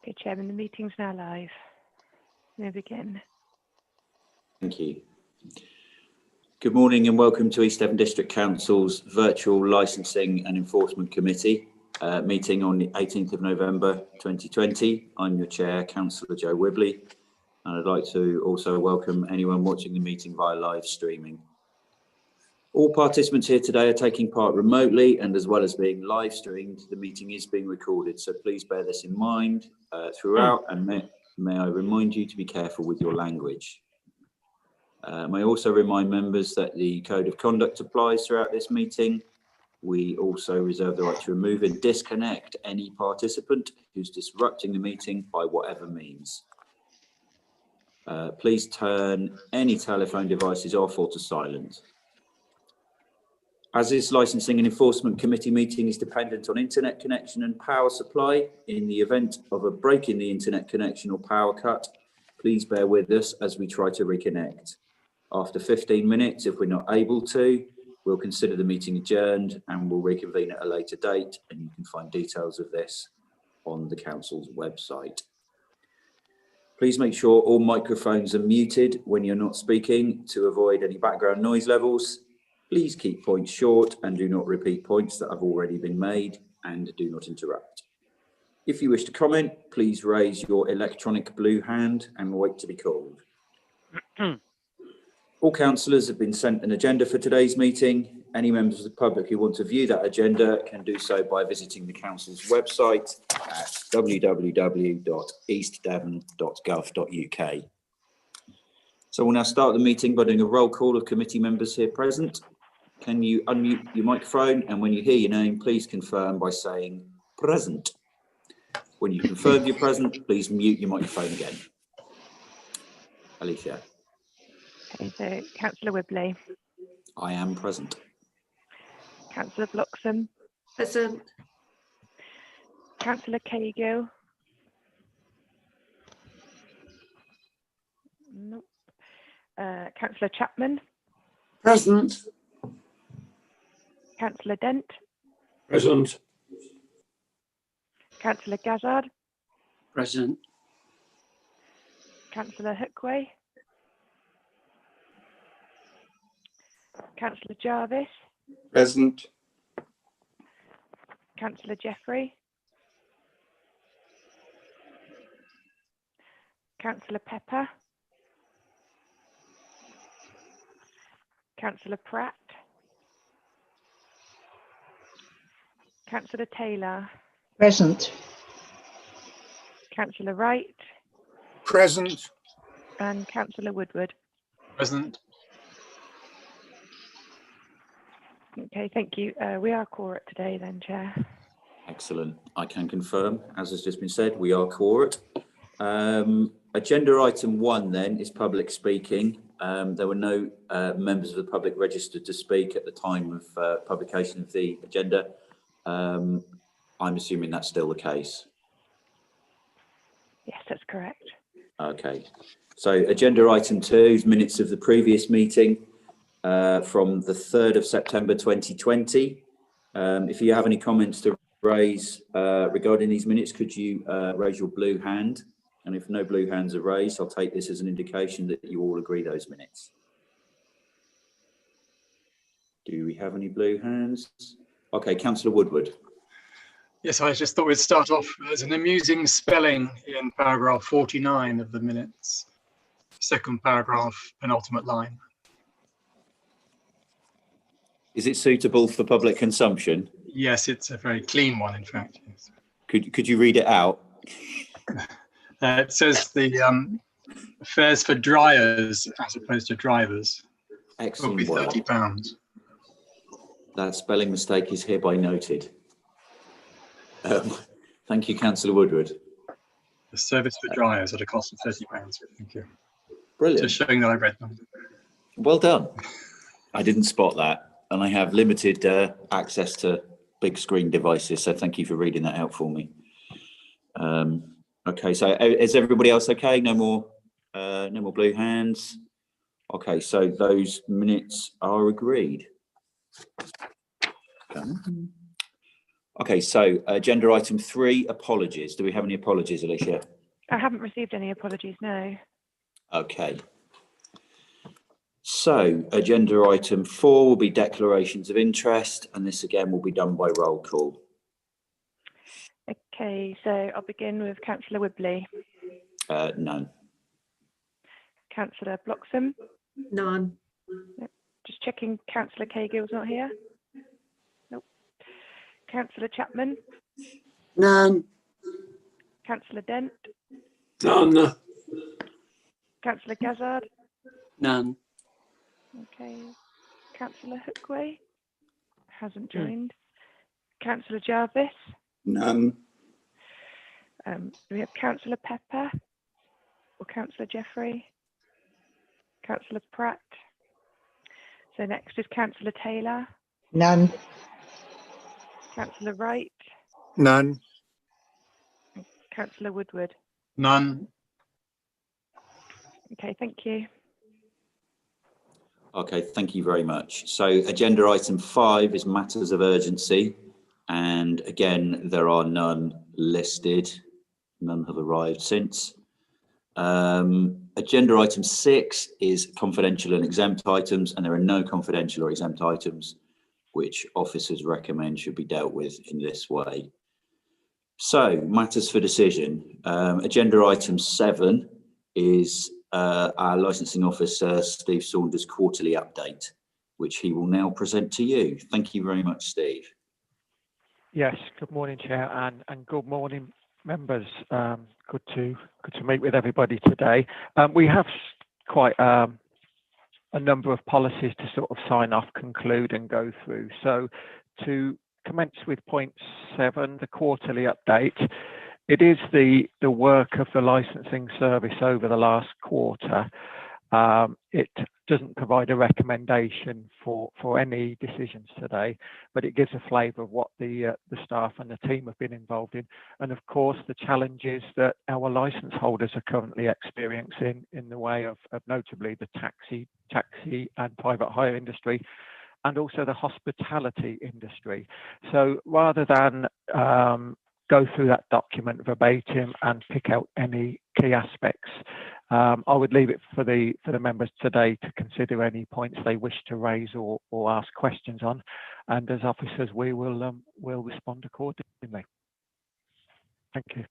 Okay, Chairman, the meeting's now live. May begin. Thank you. Good morning and welcome to East Devon District Council's Virtual Licensing and Enforcement Committee meeting on the 18th of November 2020. I'm your Chair, Councillor Joe Wibley, and I'd like to also welcome anyone watching the meeting via live streaming. All participants here today are taking part remotely, and as well as being live streamed, the meeting is being recorded, so please bear this in mind throughout, and may I remind you to be careful with your language. May I also remind members that the Code of Conduct applies throughout this meeting. We also reserve the right to remove and disconnect any participant who's disrupting the meeting by whatever means. Please turn any telephone devices off or to silent. As this Licensing and Enforcement Committee meeting is dependent on internet connection and power supply, in the event of a break in the internet connection or power cut, please bear with us as we try to reconnect. After 15 minutes, if we're not able to, we'll consider the meeting adjourned and we'll reconvene at a later date, and you can find details of this on the Council's website. Please make sure all microphones are muted when you're not speaking to avoid any background noise levels. Please keep points short and do not repeat points that have already been made, and do not interrupt. If you wish to comment, please raise your electronic blue hand and wait to be called. All councillors have been sent an agenda for today's meeting. Any members of the public who want to view that agenda can do so by visiting the council's website at www.eastdevon.gov.uk. So we'll now start the meeting by doing a roll call of committee members here present. Can you unmute your microphone, and when you hear your name, please confirm by saying present. When you confirm you're present, please mute your microphone again. Alicia. Okay, so Councillor Wibley. I am present. Councillor Bloxham. Present. Councillor Cahill. Nope. Councillor Chapman. Present. Councillor Dent. Present. Councillor Gazzard. Present. Councillor Hookway. Councillor Jarvis. Present. Councillor Jeffrey. Councillor Pepper. Councillor Pratt. Councillor Taylor. Present. Councillor Wright. Present. And Councillor Woodward. Present. Okay, thank you. We are quorate today then, Chair. Excellent. I can confirm, as has just been said, we are quorate. Agenda item 1 then is public speaking. There were no members of the public registered to speak at the time of publication of the agenda. I'm assuming that's still the case. Yes, that's correct. Okay. So agenda item 2 is minutes of the previous meeting from the 3rd of September 2020. If you have any comments to raise regarding these minutes, could you raise your blue hand? And if no blue hands are raised, I'll take this as an indication that you all agree those minutes. Do we have any blue hands? Okay, Councillor Woodward. Yes, I just thought we'd start off. There's an amusing spelling in paragraph 49 of the minutes. Second paragraph, penultimate line. Is it suitable for public consumption? Yes, it's a very clean one, in fact. Yes. Could you read it out? It says the fares for dryers as opposed to drivers will be Excellent work. £30. That spelling mistake is hereby noted. Thank you, Councillor Woodward. The service for dryers at a cost of £30. Thank you. Brilliant. Just showing that I read them. Well done. I didn't spot that, and I have limited access to big screen devices, so thank you for reading that out for me. Okay, so is everybody else okay? No more blue hands. Okay, so those minutes are agreed. Okay, so agenda item 3, apologies. Do we have any apologies, Alicia? I haven't received any apologies, no. Okay. So agenda item 4 will be declarations of interest, and this again will be done by roll call. Okay, so I'll begin with Councillor Wibley. None. Councillor Bloxham. None. Just checking Councillor Cagill's not here. Nope. Councillor Chapman. None. Councillor Dent. None. Councillor Gazzard. None. Okay. Councillor Hookway hasn't joined. Councillor Jarvis. None. We have Councillor Pepper or Councillor Jeffrey. Councillor Pratt. So next is Councillor Taylor. None. Councillor Wright. None. Councillor Woodward. None. Okay, thank you. Okay, thank you very much. So agenda item 5 is matters of urgency. And again, there are none listed. None have arrived since. Agenda item 6 is confidential and exempt items, and there are no confidential or exempt items which officers recommend should be dealt with in this way. So matters for decision. Agenda item 7 is our licensing officer, Steve Saunders' quarterly update, which he will now present to you. Thank you very much, Steve. Yes, good morning, Chair, and good morning, members. Good to meet with everybody today. We have quite a number of policies to sort of sign off, conclude, and go through. So, to commence with point 7, the quarterly update. It is the work of the licensing service over the last quarter. It doesn't provide a recommendation for any decisions today, but it gives a flavour of what the staff and the team have been involved in, and of course the challenges that our licence holders are currently experiencing in the way of notably the taxi and private hire industry, and also the hospitality industry. So rather than go through that document verbatim and pick out any key aspects, I would leave it for the members today to consider any points they wish to raise or ask questions on, and as officers we will respond accordingly. Thank you.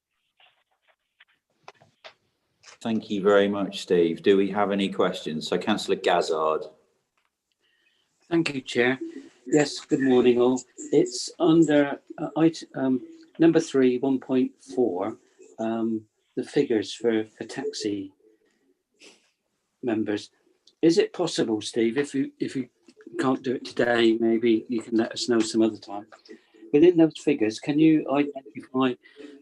Thank you very much, Steve. Do we have any questions? So Councillor Gazzard. Thank you, Chair. Yes, good morning all. It's under number 3, 1.4, the figures for taxi members. Is it possible, Steve, if you can't do it today, maybe you can let us know some other time. Within those figures, can you identify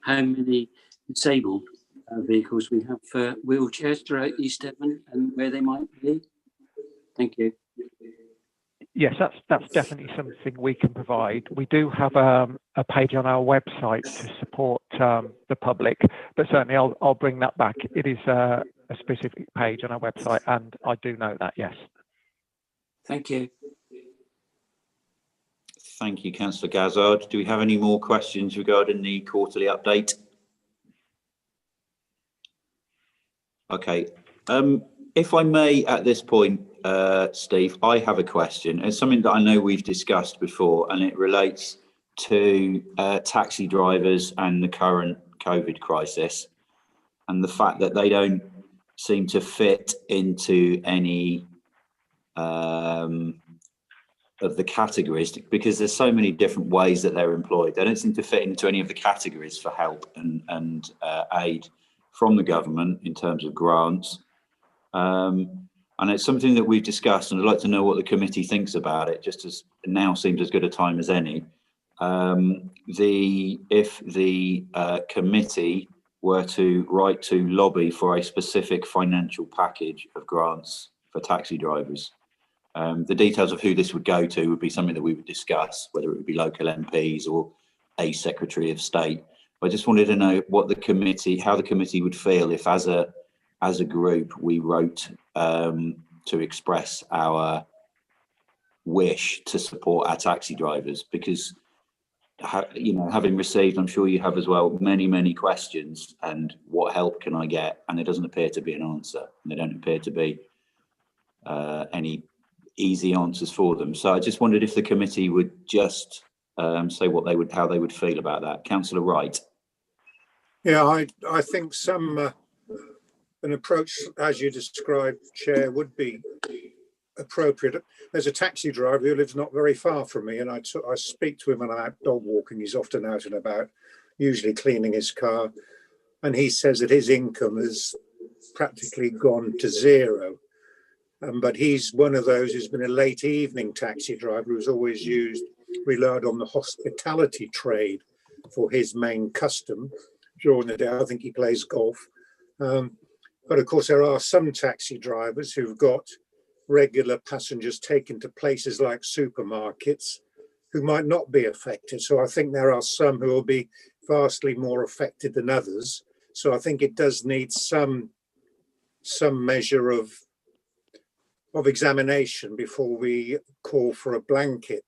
how many disabled vehicles we have for wheelchairs throughout East Devon and where they might be? Thank you. Yes, that's definitely something we can provide. We do have a page on our website to support the public, but certainly I'll bring that back. It is a specific page on our website, and I do know that, yes. Thank you. Thank you, Councillor Gazzard. Do we have any more questions regarding the quarterly update? Okay. If I may, at this point, Steve, I have a question. It's something that I know we've discussed before, and it relates to taxi drivers and the current COVID crisis, and the fact that they don't seem to fit into any of the categories, because there's so many different ways that they're employed. They don't seem to fit into any of the categories for help and aid from the government in terms of grants. And it's something that we've discussed, and I'd like to know what the committee thinks about it, just as it now seems as good a time as any. If the committee were to write to lobby for a specific financial package of grants for taxi drivers, the details of who this would go to would be something that we would discuss, whether it would be local MPs or a Secretary of State. I just wanted to know what the committee, how the committee would feel if, as a group, we wrote to express our wish to support our taxi drivers, because having received, I'm sure you have as well, many questions, and what help can I get? And there doesn't appear to be an answer, and there don't appear to be any easy answers for them. So I just wondered if the committee would just say how they would feel about that. Councillor Wright. Yeah, I think an approach as you described, Chair, would be appropriate. There's a taxi driver who lives not very far from me, and I speak to him when I'm out dog walking. He's often out and about, usually cleaning his car, and he says that his income has practically gone to zero. But he's one of those who's been a late evening taxi driver who's always relied on the hospitality trade for his main custom during the day. I think he plays golf. But of course, there are some taxi drivers who've got regular passengers taken to places like supermarkets who might not be affected. So I think there are some who will be vastly more affected than others. So I think it does need some measure of examination before we call for a blanket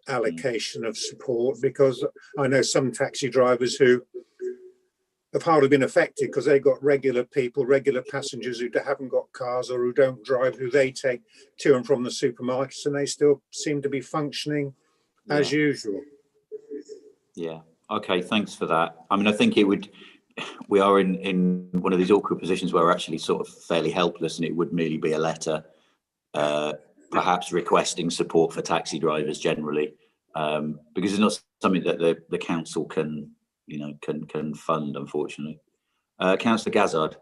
allocation of support, because I know some taxi drivers who have hardly been affected because they've got regular passengers who haven't got cars or who don't drive, who they take to and from the supermarkets, and they still seem to be functioning as usual. Yeah. Okay. Thanks for that. I mean, I think we are in one of these awkward positions where we're actually sort of fairly helpless, and it would merely be a letter, perhaps requesting support for taxi drivers generally, because it's not something that the council can fund, unfortunately. Councillor Gazzard.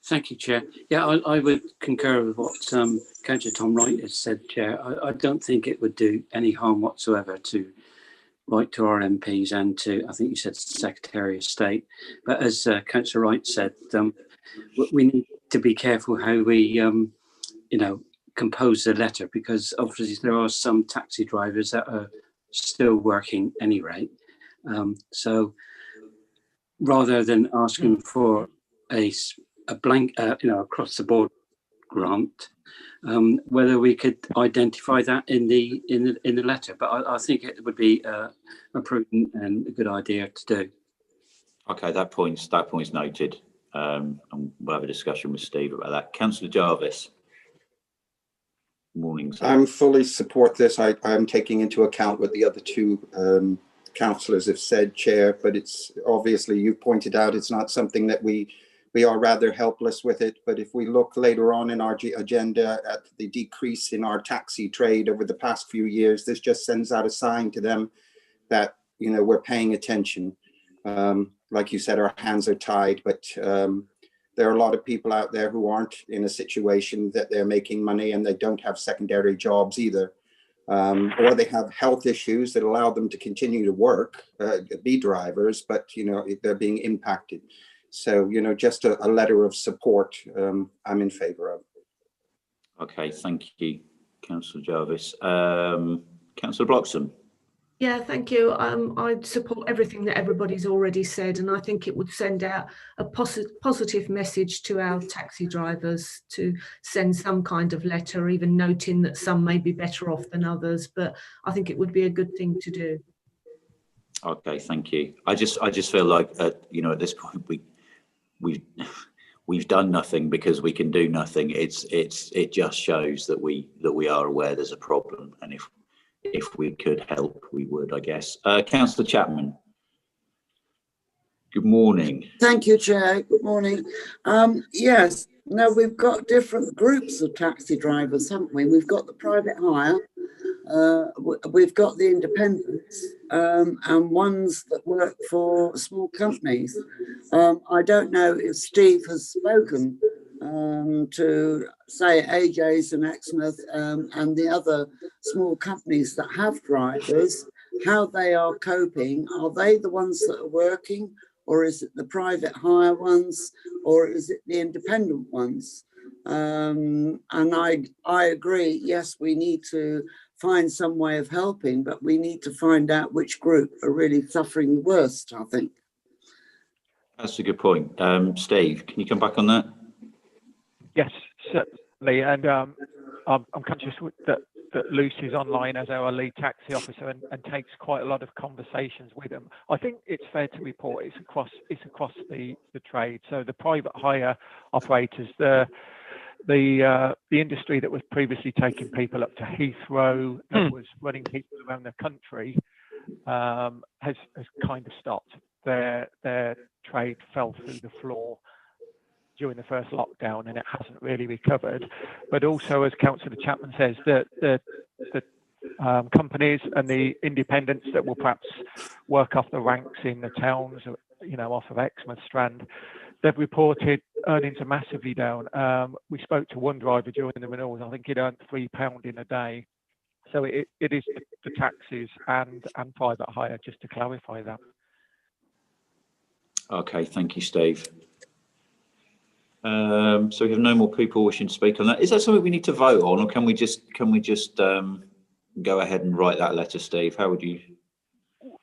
Thank you, Chair. Yeah, I would concur with what Councillor Tom Wright has said, Chair. I don't think it would do any harm whatsoever to write to our MPs and to, I think you said, Secretary of State. But as Councillor Wright said, we need to be careful how we, compose the letter, because obviously there are some taxi drivers that are still working anyway. So rather than asking for a blank, across the board grant, whether we could identify that in the letter, but I think it would be a prudent and a good idea to do. Okay, that point's noted. And we'll have a discussion with Steve about that. Councillor Jarvis. Morning, sir. I'm fully support this. I'm taking into account what the other two councillors have said, Chair, but it's obviously, you pointed out, it's not something that we are rather helpless with it. But if we look later on in our agenda at the decrease in our taxi trade over the past few years, this just sends out a sign to them that, we're paying attention. Like you said, our hands are tied, but there are a lot of people out there who aren't in a situation that they're making money and they don't have secondary jobs either. Or they have health issues that allow them to continue to work, be drivers, but, they're being impacted. So, just a letter of support, I'm in favour of. Okay, thank you, Councillor Jarvis. Councillor Bloxham. Yeah, thank you. I support everything that everybody's already said, and I think it would send out a positive message to our taxi drivers to send some kind of letter, even noting that some may be better off than others, but I think it would be a good thing to do. Okay, thank you. I just feel like at this point we've done nothing because we can do nothing. It just shows that we are aware there's a problem, and if we could help, we would, I guess. Councillor Chapman. Good morning. Thank you, Chair. Good morning. Yes, now we've got different groups of taxi drivers, haven't we? We've got the private hire, we've got the independents, and ones that work for small companies. I don't know if Steve has spoken to, say, AJ's and Exmouth and the other small companies that have drivers, how they are coping. Are they the ones that are working, or is it the private hire ones, or is it the independent ones? And I agree, yes, we need to find some way of helping, but we need to find out which group are really suffering the worst, I think. That's a good point. Steve, can you come back on that? Yes, certainly. And I'm conscious that Lucy's online as our lead taxi officer and takes quite a lot of conversations with them. I think it's fair to report it's across the trade. So the private hire operators, the industry that was previously taking people up to Heathrow, that was running people around the country, has kind of stopped. Their trade fell through the floor during the first lockdown, and it hasn't really recovered. But also, as Councillor Chapman says, the companies and the independents that will perhaps work off the ranks in the towns, off of Exmouth Strand, they've reported earnings are massively down. We spoke to one driver during the renewals. I think he'd earned £3 in a day. So it is the taxis and private hire, just to clarify that. Okay, thank you, Steve. So we have no more people wishing to speak on that. Is that something we need to vote on, or can we just go ahead and write that letter, Steve? How would you?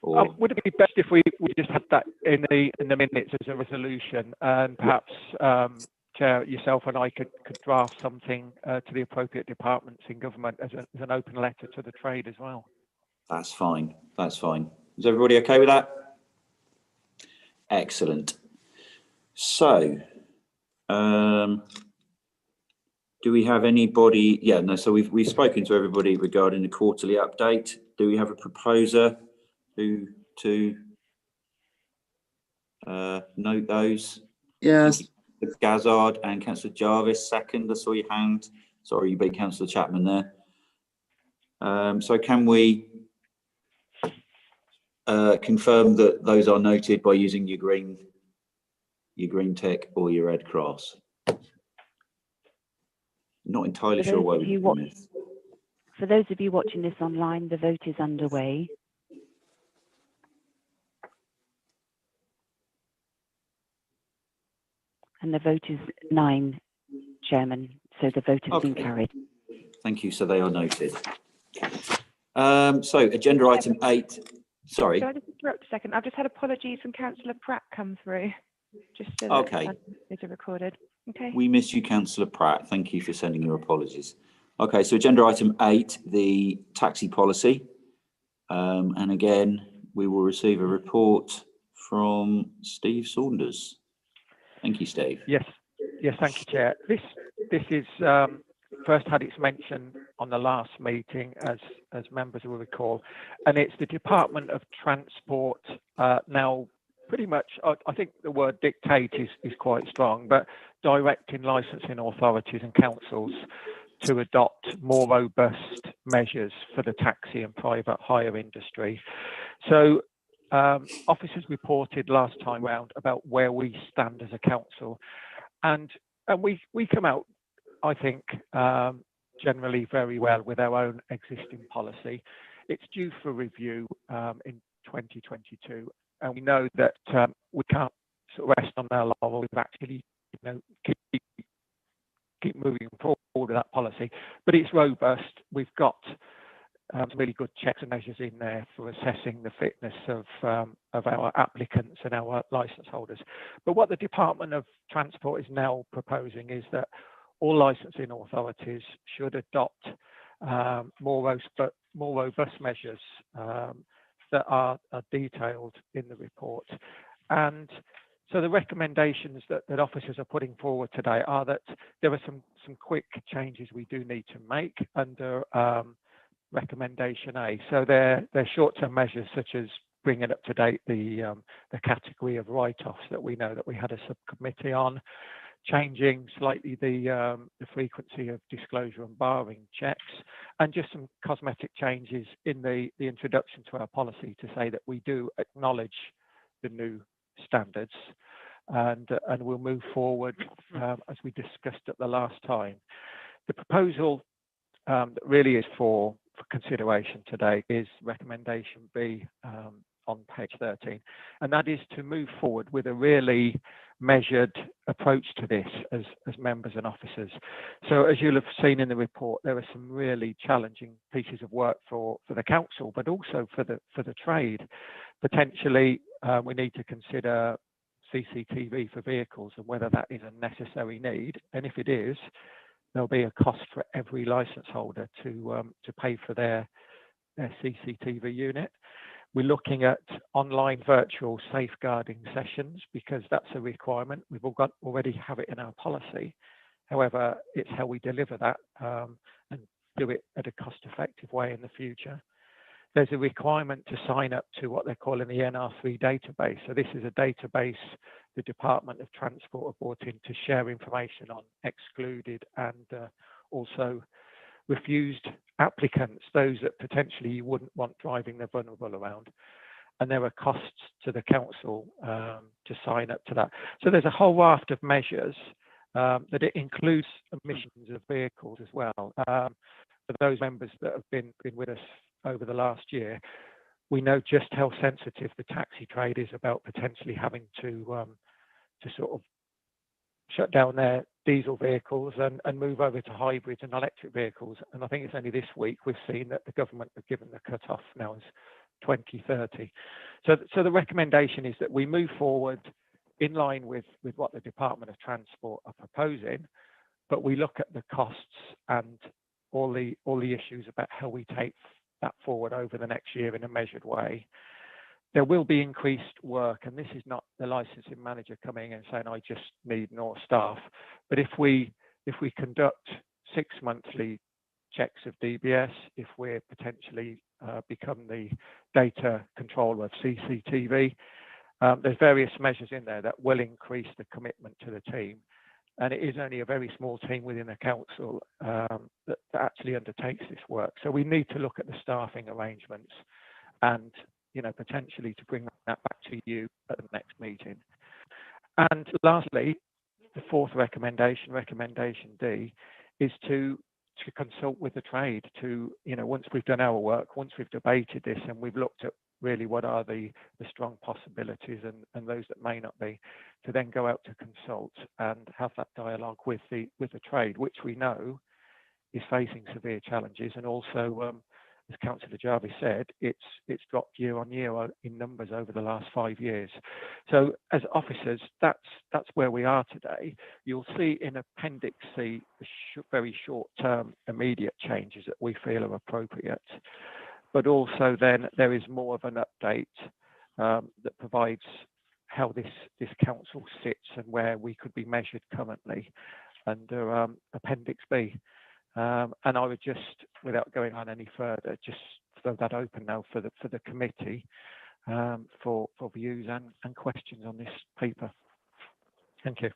Or... would it be best if we just had that in the minutes as a resolution, and perhaps Chair, yourself and I could draft something to the appropriate departments in government as an open letter to the trade as well. That's fine. That's fine. Is everybody okay with that? Excellent. So, do we have anybody? Yeah, no. So we've spoken to everybody regarding the quarterly update. Do we have a proposer to note those? Yes. Gazard and Councillor Jarvis, second. I saw your hand. Sorry, you beat Councillor Chapman there. So can we confirm that those are noted by using your green tick or your red cross? Not entirely sure why we did this. For those of you watching this online, the vote is underway. And the vote is 9, Chairman. So the vote has been carried. Thank you. So they are noted. So agenda item 8. Sorry. Can I just interrupt a second? I've just had apologies from Councillor Pratt come through. Just so that it's recorded. Okay. We miss you, Councillor Pratt. Thank you for sending your apologies. Okay, so agenda item 8, the taxi policy. And again, we will receive a report from Steve Saunders. Thank you, Steve. Yes, thank you, Chair. This is first had its mention on the last meeting, as members will recall, and it's the Department of Transport now pretty much, I think the word dictate is quite strong, but directing licensing authorities and councils to adopt more robust measures for the taxi and private hire industry. So officers reported last time round about where we stand as a council, and we come out, I think, generally very well with our own existing policy. It's due for review in 2022, and we know that we can't sort of rest on our laurels. We've actually, keep moving forward with that policy, but it's robust. We've got really good checks and measures in there for assessing the fitness of our applicants and our licence holders. But what the Department of Transport is now proposing is that all licensing authorities should adopt more robust measures that are detailed in the report. And so the recommendations that officers are putting forward today are that there are some quick changes we do need to make under recommendation A. So they're short-term measures such as bringing up to date the category of write-offs that we know that we had a subcommittee on, changing slightly the frequency of disclosure and barring checks, and just some cosmetic changes in the introduction to our policy to say that we do acknowledge the new standards, and we'll move forward as we discussed at the last time. The proposal that really is for consideration today is recommendation B on page 13, and that is to move forward with a really measured approach to this as members and officers. So as you'll have seen in the report, there are some really challenging pieces of work for the council, but also for the trade. Potentially, we need to consider CCTV for vehicles and whether that is a necessary need, and if it is, there'll be a cost for every license holder to pay for their CCTV unit. We're looking at online virtual safeguarding sessions because that's a requirement. We've already have it in our policy. However, it's how we deliver that and do it at a cost-effective way in the future. There's a requirement to sign up to what they're calling the NR3 database. So this is a database the Department of Transport have brought in to share information on excluded and also refused applicants, those that potentially you wouldn't want driving the vulnerable around. And there are costs to the council to sign up to that. So there's a whole raft of measures that it includes emissions of vehicles as well. For those members that have been with us over the last year, we know just how sensitive the taxi trade is about potentially having to sort of shut down their diesel vehicles and move over to hybrid and electric vehicles. And I think it's only this week we've seen that the government have given the cut-off now as 2030. So the recommendation is that we move forward in line with what the Department of Transport are proposing, but we look at the costs and all the issues about how we take that forward over the next year in a measured way. There will be increased work, and this is not the licensing manager coming and saying, I just need more staff. But if we conduct 6 monthly checks of DBS, if we're potentially become the data controller of CCTV, there's various measures in there that will increase the commitment to the team. And it is only a very small team within the council that actually undertakes this work. So we need to look at the staffing arrangements and, you know, potentially to bring that back to you at the next meeting. And lastly, the fourth recommendation, recommendation D, is to consult with the trade to, you know, once we've done our work, once we've debated this and we've looked at really what are the strong possibilities and those that may not be, to then go out to consult and have that dialogue with the trade, which we know is facing severe challenges. And also, as Councillor Jarvis said, it's dropped year on year in numbers over the last 5 years. So as officers, that's where we are today. You'll see in Appendix C the very short-term immediate changes that we feel are appropriate. But also then there is more of an update that provides how this council sits and where we could be measured currently under Appendix B. And I would just, without going on any further, just throw that open now for the committee for views and questions on this paper. Thank you.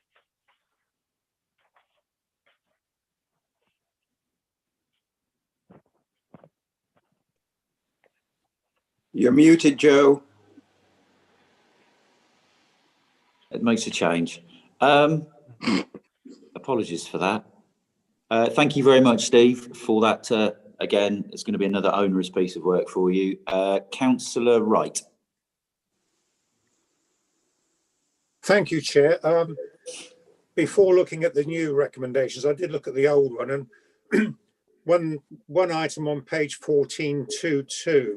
You're muted, Joe. It makes a change. Apologies for that. Thank you very much, Steve, for that. Again, it's going to be another onerous piece of work for you. Councillor Wright. Thank you, Chair. Before looking at the new recommendations, I did look at the old one, and one item on page 14.2.2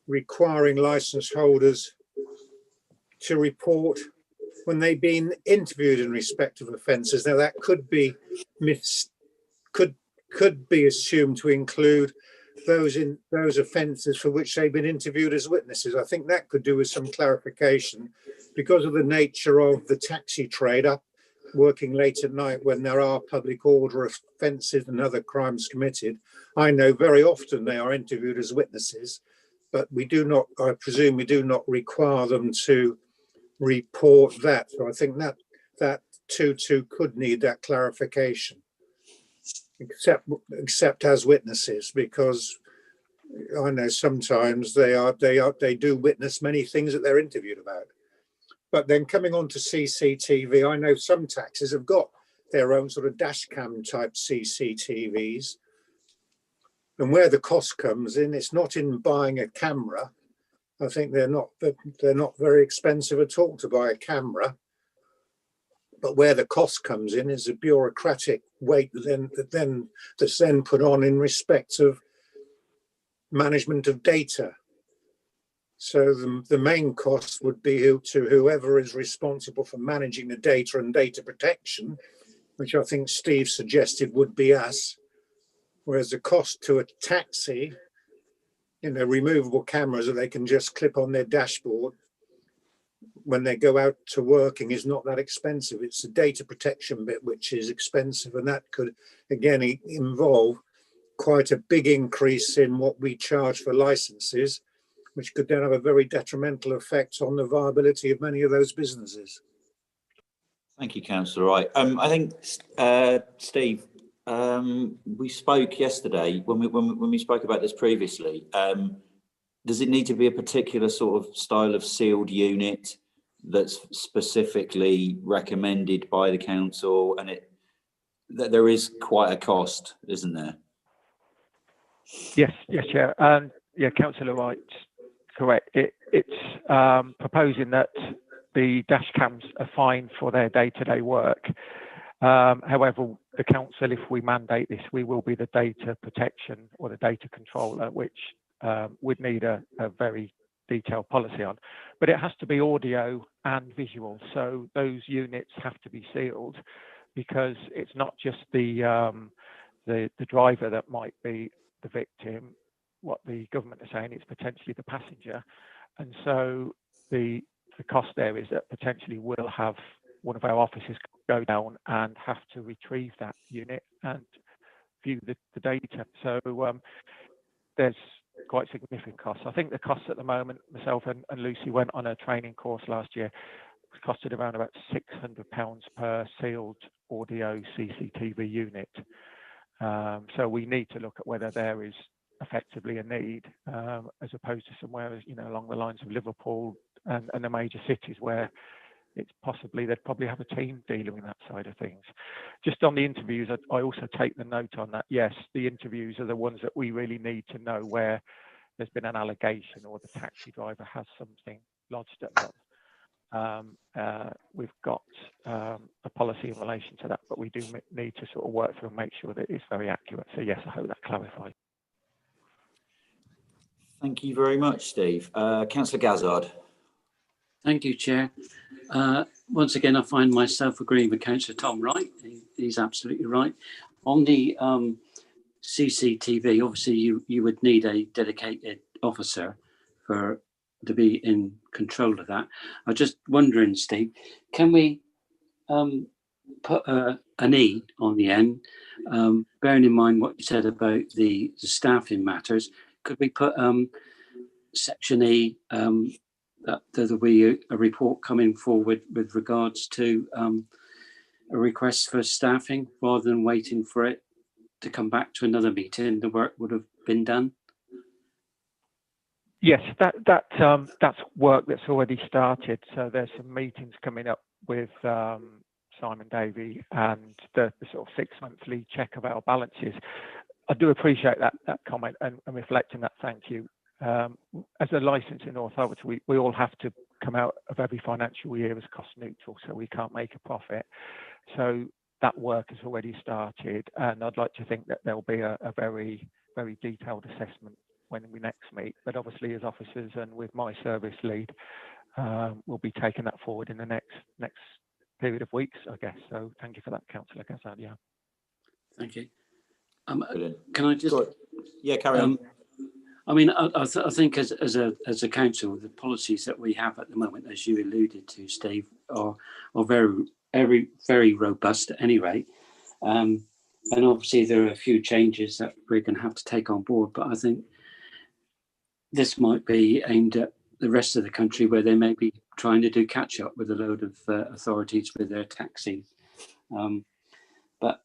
requiring licence holders to report when they've been interviewed in respect of offences. Now that could be could be assumed to include those offences for which they've been interviewed as witnesses. I think that could do with some clarification because of the nature of the taxi trade up working late at night when there are public order offences and other crimes committed. I know very often they are interviewed as witnesses, but we do not, I presume we do not require them to report that. So I think that 2.2 could need that clarification, except as witnesses, because I know sometimes they do witness many things that they're interviewed about. But then coming on to CCTV, I know some taxis have got their own sort of dash cam type CCTVs. And where the cost comes in, it's not in buying a camera. I think they're not very expensive at all to buy a camera. But where the cost comes in is a bureaucratic weight that's then put on in respect of management of data. So the main cost would be to whoever is responsible for managing the data and data protection which I think Steve suggested would be us, whereas the cost to a taxi, removable cameras that they can just clip on their dashboard when they go out to working is not that expensive. It's the data protection bit which is expensive, and that could again involve quite a big increase in what we charge for licenses, which could then have a very detrimental effect on the viability of many of those businesses. Thank you, Councillor Wright. I think, Steve, we spoke yesterday when we spoke about this previously. Does it need to be a particular sort of style of sealed unit that's specifically recommended by the council? And that there is quite a cost, isn't there? Yes, Chair. Yeah, Councillor Wright, correct. It's proposing that the dash cams are fine for their day-to-day work. However, the council, if we mandate this, we will be the data protection or the data controller, which would need a very detailed policy on. But it has to be audio and visual, so those units have to be sealed, because it's not just the driver that might be the victim. What the government are saying, it's potentially the passenger, and so the cost there is that potentially we'll have one of our officers go down and have to retrieve that unit and view the data. So there's quite significant costs. I think the costs at the moment, myself and Lucy went on a training course last year, it costed around about £600 per sealed audio CCTV unit. So we need to look at whether there is effectively a need, as opposed to somewhere, along the lines of Liverpool and the major cities where it's they'd probably have a team dealing with that side of things. Just on the interviews, I also take the note on that. Yes, the interviews are the ones that we really need to know where there's been an allegation or the taxi driver has something lodged at them. We've got a policy in relation to that, but we do need to sort of work through and make sure that it's very accurate. So yes, I hope that clarifies. Thank you very much, Steve. Councillor Gazzard. Thank you, Chair. Once again, I find myself agreeing with Councillor Tom Wright. He's absolutely right. On the CCTV, obviously you would need a dedicated officer to be in control of that. I was just wondering, Steve, can we put an E on the end, bearing in mind what you said about the staffing matters? Could we put section E, that there'll be a report coming forward with regards to a request for staffing, rather than waiting for it to come back to another meeting? The work would have been done. Yes, that's work that's already started. So there's some meetings coming up with Simon Davey and the sort of 6-monthly check of our balances. I do appreciate that comment and reflecting that. Thank you. As a licensing authority, we all have to come out of every financial year as cost neutral, so we can't make a profit. So that work has already started, and I'd like to think that there'll be a very, very detailed assessment when we next meet. But obviously, as officers and with my service lead, we'll be taking that forward in the next period of weeks, I guess. So thank you for that, Councillor Gazzard. Yeah. Thank you. Can I just? Yeah, carry on. I mean, I think as a council, the policies that we have at the moment, as you alluded to, Steve, are very, very robust at any rate. And obviously there are a few changes that we're going to have to take on board. But I think this might be aimed at the rest of the country, where they may be trying to do catch up with a load of authorities with their taxis. But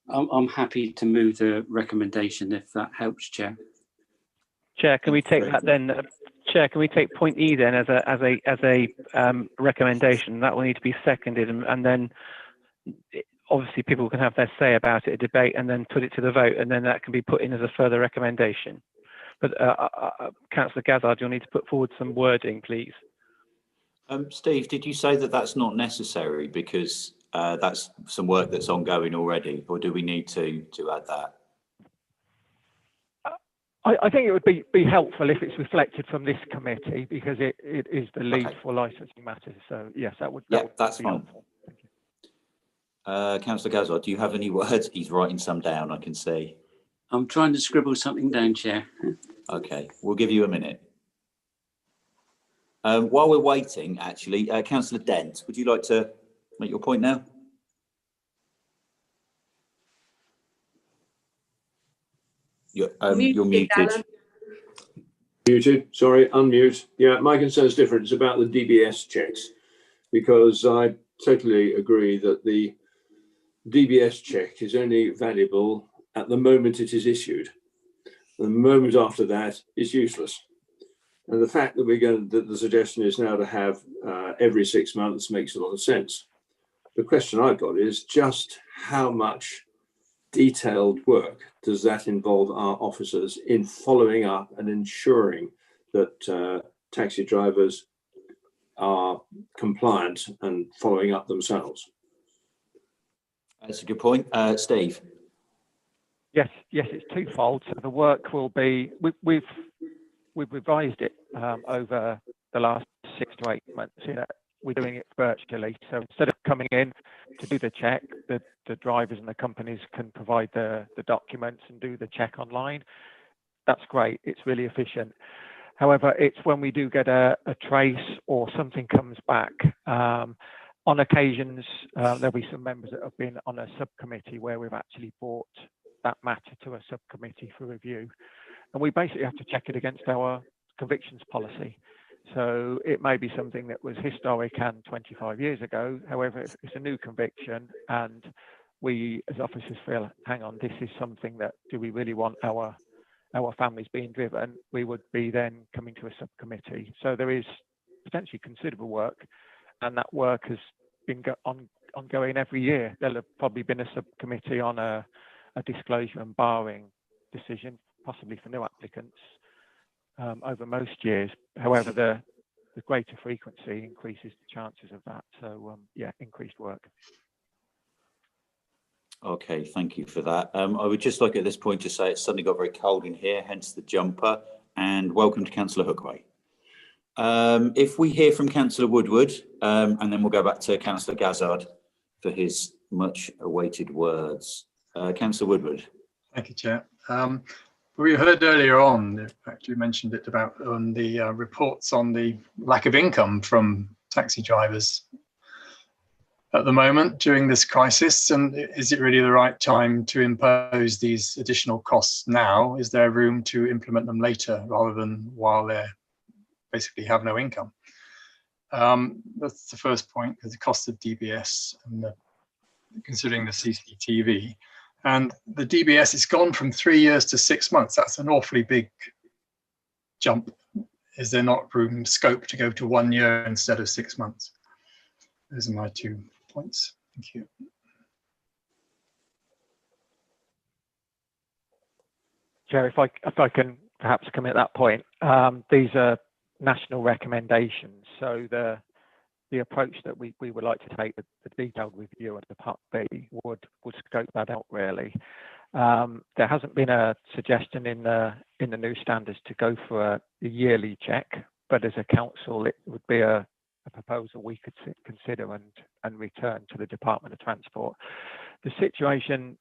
I'm happy to move the recommendation if that helps, Chair. Chair, can we take that then? Chair, can we take point E then as a recommendation? That will need to be seconded, and then obviously people can have their say about it, a debate, and then put it to the vote, and then that can be put in as a further recommendation. But Councillor Gazzard, you'll need to put forward some wording, please. Steve, did you say that that's not necessary because that's some work that's ongoing already, or do we need to add that? I think it would be helpful if it's reflected from this committee, because it is the lead for licensing matters. So yes, that would that's be fine. helpful. Thank you. Councillor Gazard, do you have any words? He's writing some down, I can see. I'm trying to scribble something down, Chair. Okay, we'll give you a minute. While we're waiting, actually, Councillor Dent, would you like to make your point now? You're muted. Alan. Muted, sorry, unmute. Yeah, my concern is different. It's about the DBS checks, because I totally agree that the DBS check is only valuable at the moment it is issued. The moment after that is useless. And the fact that the suggestion is now to have every 6 months makes a lot of sense. The question I've got is just how much detailed work does that involve our officers in following up and ensuring that taxi drivers are compliant and following up themselves? That's a good point. Steve? Yes, it's twofold. So the work will be, we've revised it over the last 6 to 8 months. We're doing it virtually. So instead of coming in to do the check, the drivers and the companies can provide the documents and do the check online. That's great. It's really efficient. However, it's when we do get a trace or something comes back. On occasions, there'll be some members that have been on a subcommittee where we've actually brought that matter to a subcommittee for review. And we basically have to check it against our convictions policy. So it may be something that was historic and 25 years ago. However, if it's a new conviction and we as officers feel, hang on, this is something that, do we really want our families being driven? We would be then coming to a subcommittee. So there is potentially considerable work, and that work has been ongoing every year. There'll have probably been a subcommittee on a disclosure and barring decision, possibly for new applicants, over most years. However, the greater frequency increases the chances of that. So yeah, increased work. Okay, thank you for that. I would just like at this point to say it's suddenly got very cold in here, hence the jumper, and welcome to Councillor Hookway. If we hear from Councillor Woodward, and then we'll go back to Councillor Gazard for his much awaited words. Councillor Woodward. Thank you, Chair. We heard earlier on, in fact, you mentioned it about on the reports on the lack of income from taxi drivers at the moment during this crisis. And is it really the right time to impose these additional costs now? Is there room to implement them later rather than while they basically have no income? That's the first point, the cost of DBS and considering the CCTV. And the DBS, it's gone from 3 years to 6 months. That's an awfully big jump. Is there not scope to go to 1 year instead of 6 months? Those are my 2 points. Thank you. Chair, if I can perhaps come at that point, these are national recommendations. So the approach that we would like to take, the detailed review under Part B would scope that out really. There hasn't been a suggestion in the new standards to go for a yearly check, but as a council, it would be a proposal we could consider and return to the Department of Transport. The situation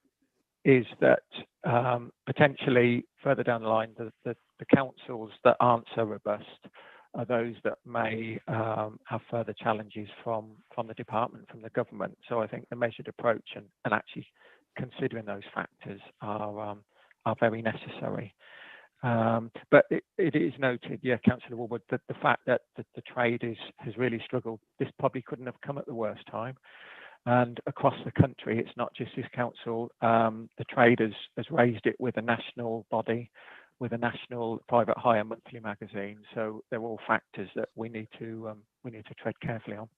is that potentially further down the line, the councils that aren't so robust are those that may have further challenges from the department, from the government. So I think the measured approach and actually considering those factors are very necessary. But it is noted, yeah, Councillor Woodward, that the fact that the trade has really struggled, this probably couldn't have come at the worst time. And across the country, it's not just this council, the trade has raised it with a national body, with a national private hire monthly magazine. So they're all factors that we need to tread carefully on.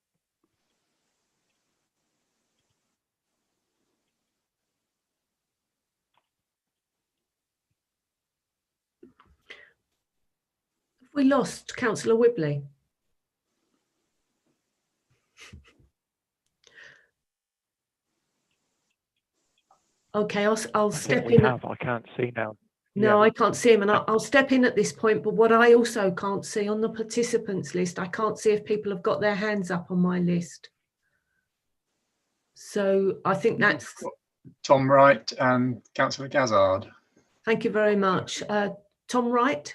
Have we lost Councillor Whibley? Okay, I'll step in. I can't see now. No, Yeah. I can't see him, and I'll step in at this point. But what I also can't see on the participants list, I can't see if people have got their hands up on my list. So I think that's Tom Wright and Councillor Gazzard. Thank you very much. Tom Wright?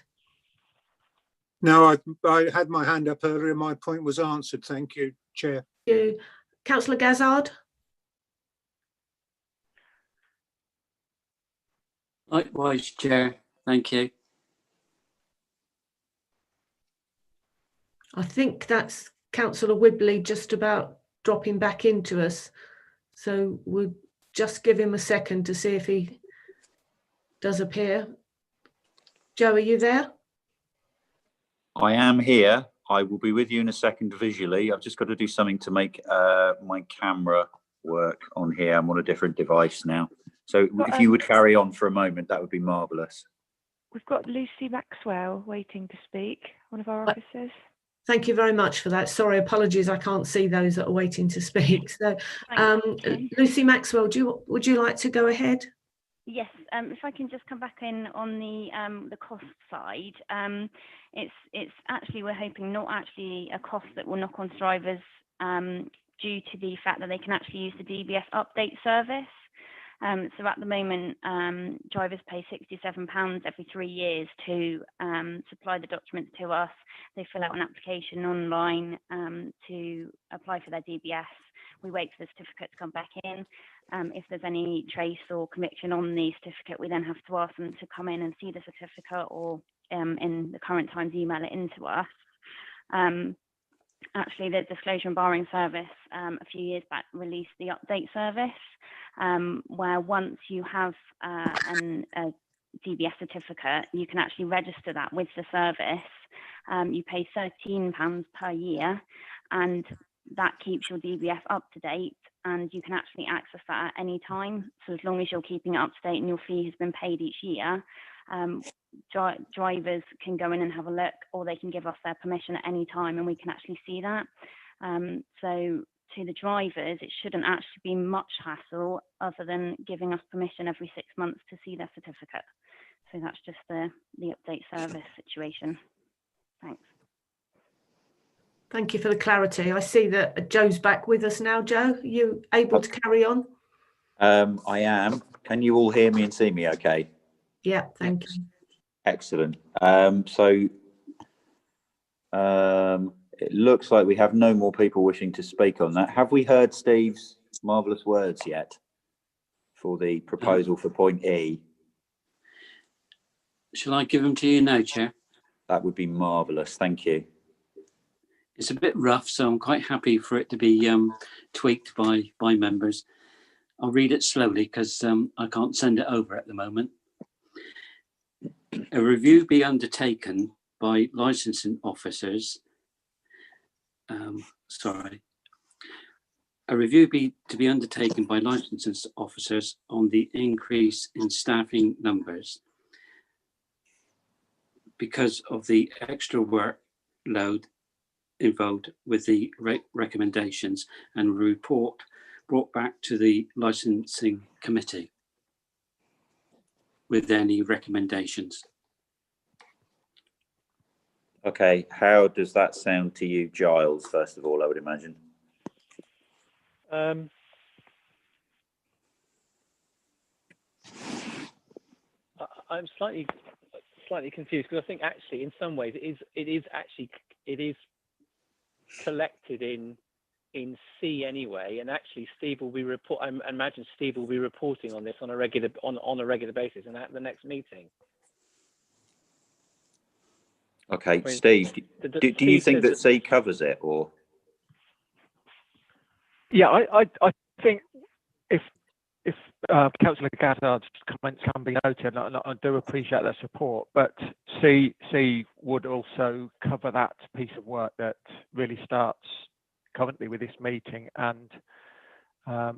No, I had my hand up earlier. My point was answered. Thank you, Chair. Thank you. Councillor Gazzard? Likewise, Chair. Thank you. I think that's Councillor Whibley just about dropping back into us. So we'll just give him a second to see if he does appear. Joe, are you there? I am here. I will be with you in a second visually. I've just got to do something to make my camera work on here. I'm on a different device now. So if you would carry on for a moment, that would be marvellous. We've got Lucy Maxwell waiting to speak, one of our officers. Thank you very much for that. Sorry, apologies, I can't see those that are waiting to speak. So, Lucy Maxwell, would you like to go ahead? Yes, if I can just come back in on the cost side, it's actually, we're hoping not actually a cost that will knock on drivers due to the fact that they can actually use the DBS update service. So at the moment, drivers pay £67 every 3 years to supply the documents to us. They fill out an application online to apply for their DBS. We wait for the certificate to come back in. If there's any trace or conviction on the certificate, we then have to ask them to come in and see the certificate, or in the current times, email it into us. Actually, the Disclosure and Barring Service a few years back released the update service, where once you have a DBS certificate, you can actually register that with the service. You pay £13 per year, and that keeps your DBS up to date, and you can actually access that at any time. So as long as you're keeping it up to date and your fee has been paid each year, drivers can go in and have a look, or they can give us their permission at any time and we can actually see that. So to the drivers, it shouldn't actually be much hassle other than giving us permission every 6 months to see their certificate. So that's just the update service situation. Thanks. Thank you for the clarity. I see that Joe's back with us now. Joe, are you able to carry on? I am. Can you all hear me and see me okay? Yeah, thank you. Excellent. It looks like we have no more people wishing to speak on that. Have we heard Steve's marvellous words yet for the proposal for point E? Shall I give them to you now, Chair? That would be marvellous. Thank you. It's a bit rough, so I'm quite happy for it to be tweaked by members. I'll read it slowly because I can't send it over at the moment. A review be undertaken by licensing officers. A review to be undertaken by licensing officers on the increase in staffing numbers because of the extra workload involved with the recommendations, and report brought back to the licensing committee with any recommendations. Okay, how does that sound to you, Giles, first of all, I would imagine? I'm slightly confused, because I think actually in some ways it is collected in C anyway, and actually Steve will be I imagine Steve will be reporting on this on a regular basis and at the next meeting. Okay, Steve, do you think that C covers it, or? Yeah, I think if Councillor Gazzard's comments can be noted, and I do appreciate that support, but C would also cover that piece of work that really starts currently with this meeting, and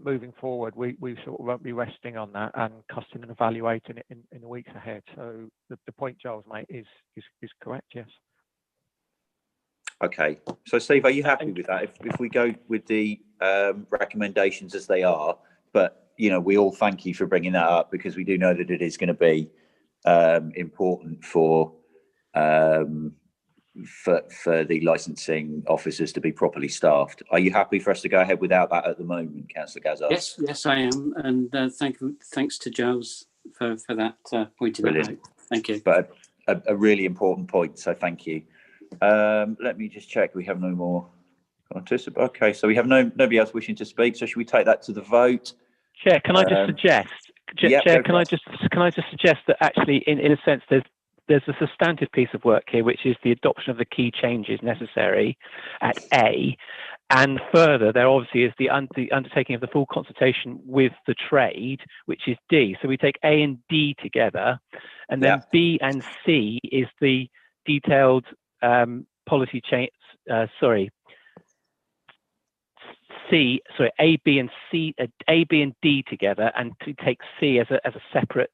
moving forward, we sort of won't be resting on that and costing and evaluating it in the weeks ahead. So the point Giles made is correct, yes. Okay, so Steve, are you happy with that? If we go with the recommendations as they are, but we all thank you for bringing that up, because we do know that it is going to be important for for the licensing officers to be properly staffed. Are you happy for us to go ahead without that at the moment, Councillor Gazard? Yes, I am, and thanks to Giles for that pointing that out. Thank you. But a really important point, so thank you. Let me just check. We have no more participants. Okay, so we have nobody else wishing to speak. So should we take that to the vote? Chair, can I just suggest? Chair, can I just suggest that actually, in a sense, there's a substantive piece of work here, which is the adoption of the key changes necessary at A, and further, there obviously is the undertaking of the full consultation with the trade, which is D. So we take A and D together, and then B and C is the detailed policy change. A, B, and C, A, B, and D together, and to take C as a separate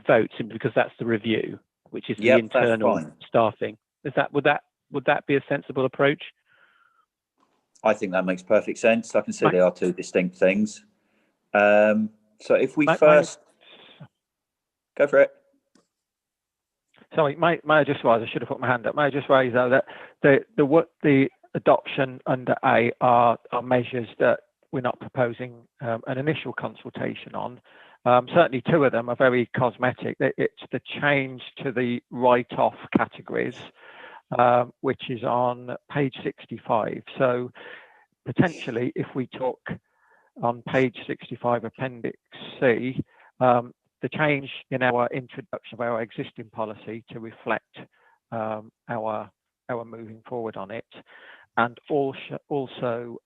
vote, simply because that's the review, which is the internal staffing. Would that be a sensible approach? I think that makes perfect sense. I can see they are two distinct things. So if we first go for it. Sorry, may I just raise? I should have put my hand up. May I just raise though that the adoption under A are measures that we're not proposing an initial consultation on. Certainly two of them are very cosmetic. It's the change to the write-off categories, which is on page 65. So potentially, if we took on page 65, Appendix C, the change in our introduction of our existing policy to reflect our moving forward on it, and also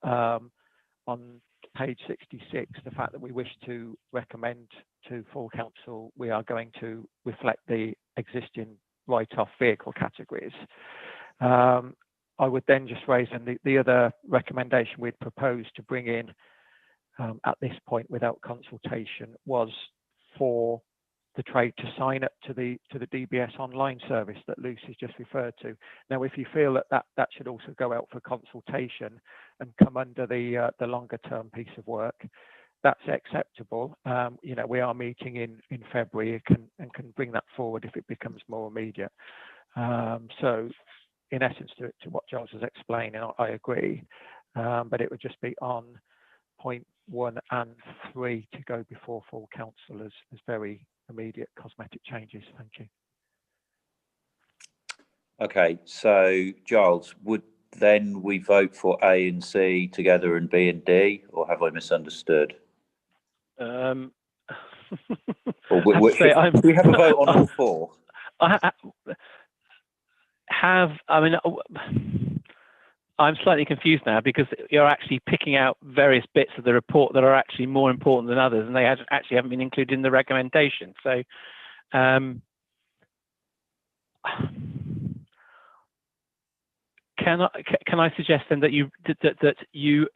on page 66, the fact that we wish to recommend to full council, we are going to reflect the existing write-off vehicle categories. I would then just raise, and the other recommendation we'd propose to bring in at this point without consultation was for the trade to sign up to the DBS online service that Lucy's just referred to. Now, if you feel that should also go out for consultation and come under the longer term piece of work, that's acceptable. You know, we are meeting in February and can bring that forward if it becomes more immediate. So, in essence, to what Giles was explaining, I agree, but it would just be on point 1 and 3 to go before full council as very immediate cosmetic changes. Thank you. Okay, so Giles, would then we vote for A and C together and B and D, or have I misunderstood? Or we have a vote on all four? I'm slightly confused now because you're actually picking out various bits of the report that are actually more important than others, and they actually haven't been included in the recommendation. So, can I suggest then that you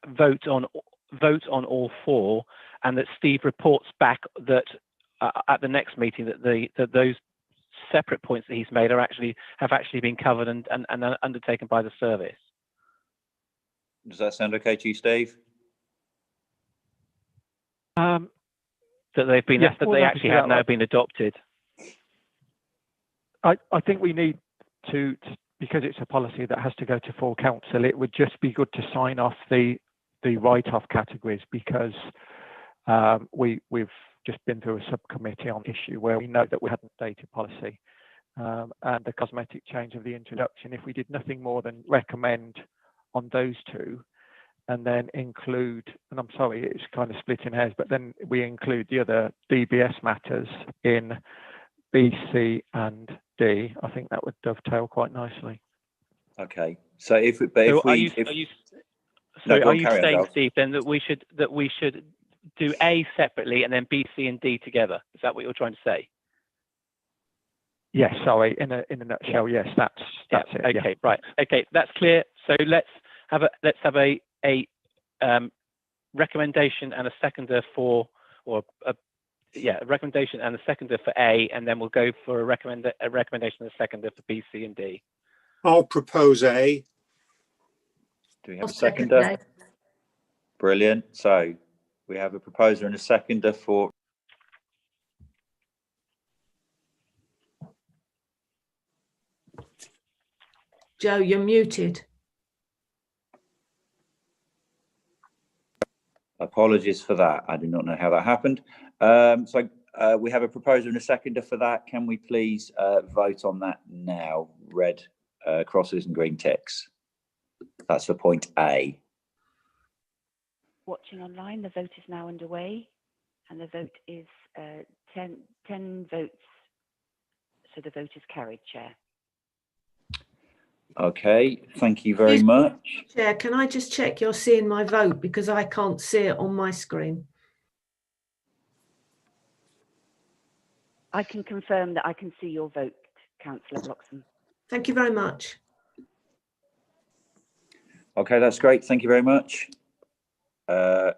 vote on all four, and that Steve reports back that at the next meeting that those separate points that he's made have actually been covered and undertaken by the service. Does that sound okay to you, Steve? That they've been that they actually have now been adopted. I think we need to, because it's a policy that has to go to full council, it would just be good to sign off the write-off categories, because we've just been through a subcommittee on issue where we know that we hadn't dated policy, and the cosmetic change of the introduction. If we did nothing more than recommend on those two, and then include, and I'm sorry, it's kind of splitting hairs, but then we include the other DBS matters in B, C, and D, I think that would dovetail quite nicely. Okay, so are you saying, Steve, then that we should do A separately and then B, C, and D together? Is that what you're trying to say? Yes, sorry. In a nutshell, yes, that's it. Okay, yeah. Right. Okay, that's clear. So let's have a recommendation and a seconder for, a recommendation and a seconder for A, and then we'll go for a recommendation and a seconder for B, C, and D. I'll propose A. Do we have a seconder? Brilliant. So we have a proposer and a seconder for. Joe, you're muted. Apologies for that. I do not know how that happened. We have a proposer and a seconder for that. Can we please vote on that now? Red crosses and green ticks. That's for point A. Watching online, the vote is now underway, and the vote is 10 votes. So the vote is carried, Chair. Okay, thank you very much. Chair, can I just check you're seeing my vote, because I can't see it on my screen? I can confirm that I can see your vote, Councillor Bloxham. Thank you very much. Okay, that's great. Thank you very much. Sorry.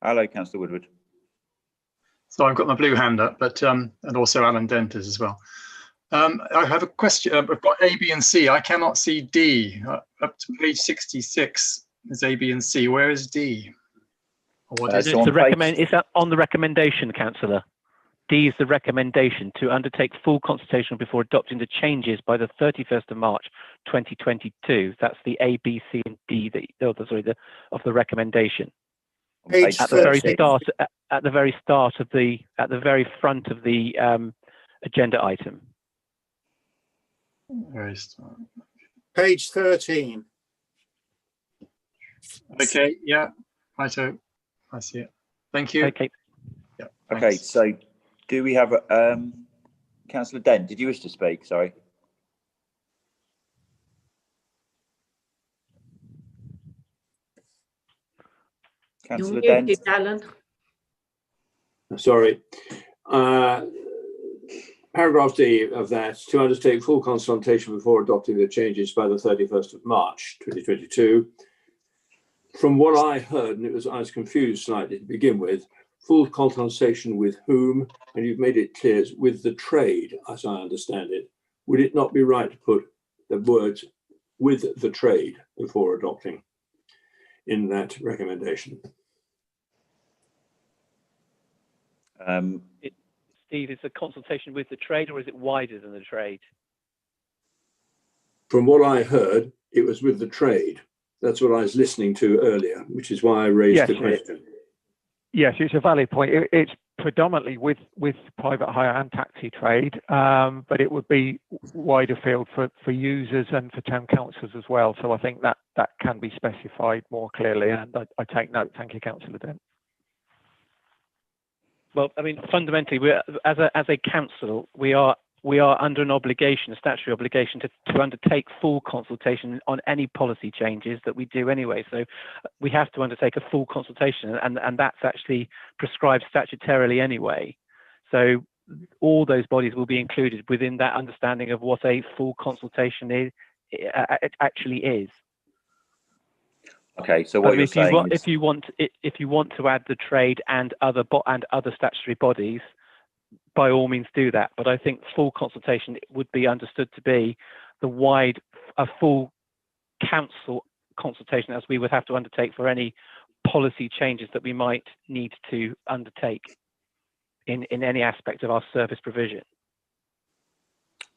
Hello, Councillor Woodward. So I've got my blue hand up, but and also Alan Denters as well. I have a question. I've got A, B, and C. I cannot see D. Up to page 66 is A, B, and C. Where is D? Or what is it? It's on the recommendation, Councillor. D is the recommendation to undertake full consultation before adopting the changes by the 31st of March 2022. That's the A, B, C, and D of the recommendation. Page at the very start, at the very front of the agenda item. Very start. Page 13. Okay, yeah, righto. I see it. Thank you. Okay. Yeah, okay, so do we have Councillor Dent? Did you wish to speak? Sorry. Councillor Dent. Alan. Sorry. Paragraph D of that, to undertake full consultation before adopting the changes by the 31st of March 2022. From what I heard, and I was confused slightly to begin with, full consultation with whom? And you've made it clear it's with the trade, as I understand it. Would it not be right to put the words with the trade before adopting in that recommendation? Steve, is the consultation with the trade, or is it wider than the trade? From what I heard, it was with the trade. That's what I was listening to earlier, which is why I raised the question. Yes, it's a valid point. It's predominantly with private hire and taxi trade, but it would be wider field for users and for town councils as well. So I think that can be specified more clearly, and I take note. Thank you, Councillor Dent. Well, I mean, fundamentally, as a council, we are under an obligation, a statutory obligation, to undertake full consultation on any policy changes that we do anyway. So we have to undertake a full consultation, and that's actually prescribed statutorily anyway. So all those bodies will be included within that understanding of what a full consultation is. It actually is. Okay, so what you're saying is, if you want to add the trade and other statutory bodies, by all means do that. But I think full consultation would be understood to be a full council consultation, as we would have to undertake for any policy changes that we might need to undertake in any aspect of our service provision.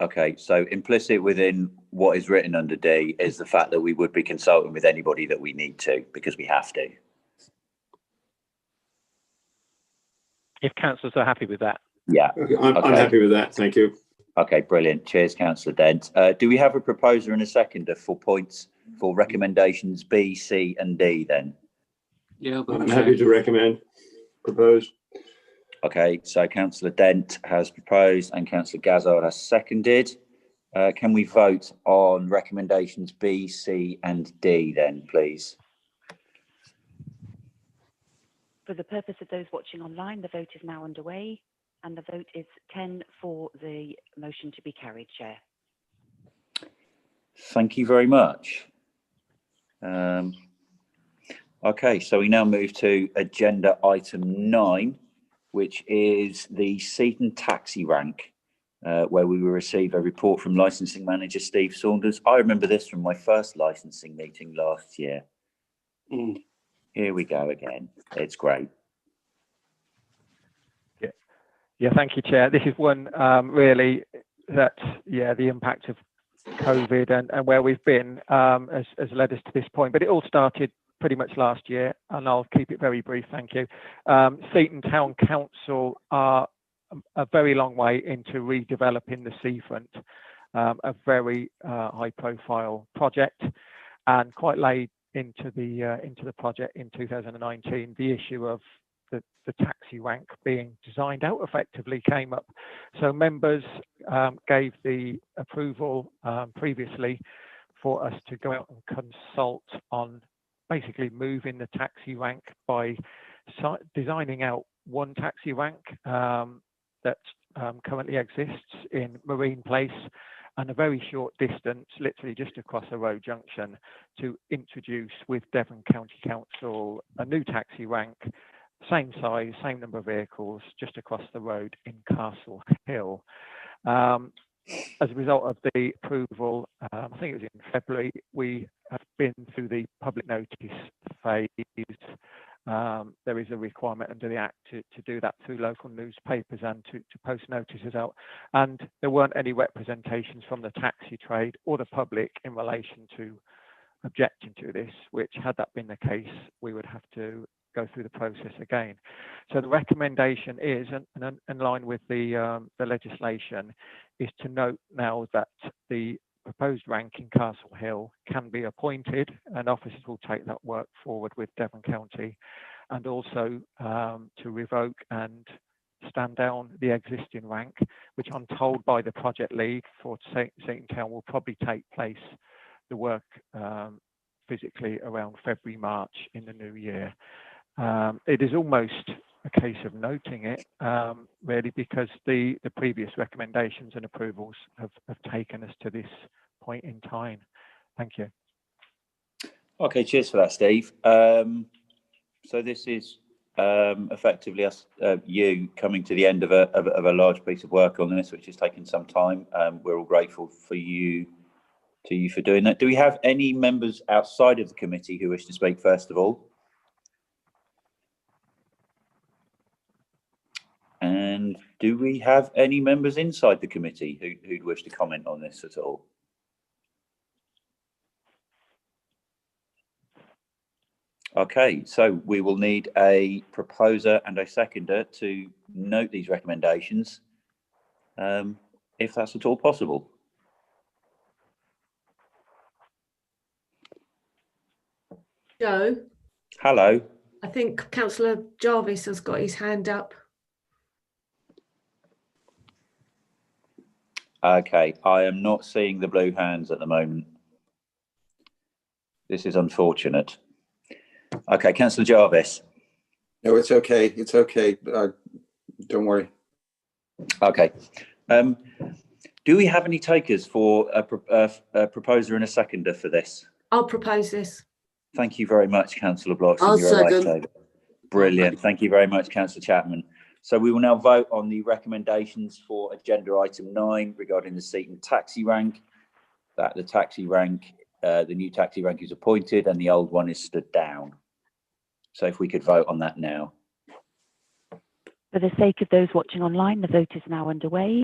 Okay, so implicit within what is written under D is the fact that we would be consulting with anybody that we need to, because we have to. If councillors are happy with that. Yeah. Okay, I'm happy with that. Thank you. Okay, brilliant. Cheers, Councillor Dent. Do we have a proposer and a seconder for points for recommendations B, C, and D then? Yeah, I'm happy to propose. Okay, so Councillor Dent has proposed and Councillor Gazzard has seconded. Can we vote on recommendations B, C, and D then, please? For the purpose of those watching online, the vote is now underway, and the vote is 10 for the motion to be carried, Chair. Thank you very much. Okay, so we now move to agenda item 9, which is the Seaton taxi rank, where we will receive a report from licensing manager Steve Saunders. I remember this from my first licensing meeting last year. Here we go again. It's great. Yeah, thank you, Chair. This is one really that, the impact of COVID and where we've been has led us to this point. But it all started pretty much last year, and I'll keep it very brief, thank you. Seaton Town Council are a very long way into redeveloping the seafront, a very high-profile project, and quite late into the project in 2019, the issue of the taxi rank being designed out effectively came up. So members gave the approval previously for us to go out and consult on basically moving the taxi rank by designing out one taxi rank that currently exists in Marine Place and a very short distance, literally just across a road junction, to introduce with Devon County Council a new taxi rank, same size, same number of vehicles, just across the road in Castle Hill. As a result of the approval, I think it was in February, we have been through the public notice phase. There is a requirement under the Act to do that through local newspapers and to post notices out. And there weren't any representations from the taxi trade or the public in relation to objecting to this, which had that been the case, we would have to go through the process again. So the recommendation is, and in line with the legislation, is to note now that the proposed rank in Castle Hill can be appointed, and officers will take that work forward with Devon County, and also to revoke and stand down the existing rank, which I'm told by the project lead for Seaton Town will probably take place, the work physically, around February, March in the new year. It is almost a case of noting it, really, because the previous recommendations and approvals have taken us to this point in time. Thank you. Okay, cheers for that, Steve. So this is effectively us, you coming to the end of a large piece of work on this, which has taken some time. We're all grateful for you for doing that. Do we have any members outside of the committee who wish to speak first of all? And do we have any members inside the committee who'd wish to comment on this at all? Okay, so we will need a proposer and a seconder to note these recommendations, if that's at all possible. Joe? Hello. I think Councillor Jarvis has got his hand up. Okay, I am not seeing the blue hands at the moment. This is unfortunate. Okay, Councillor Jarvis. No, it's okay. It's okay. Don't worry. Okay. Do we have any takers for a proposer and a seconder for this? I'll propose this. Thank you very much, Councillor Bloggs. I'll second. Brilliant. Thank you very much, Councillor Chapman. So we will now vote on the recommendations for agenda item 9 regarding the Seaton taxi rank. That the taxi rank, the new taxi rank is appointed and the old one is stood down. So if we could vote on that now. For the sake of those watching online, the vote is now underway.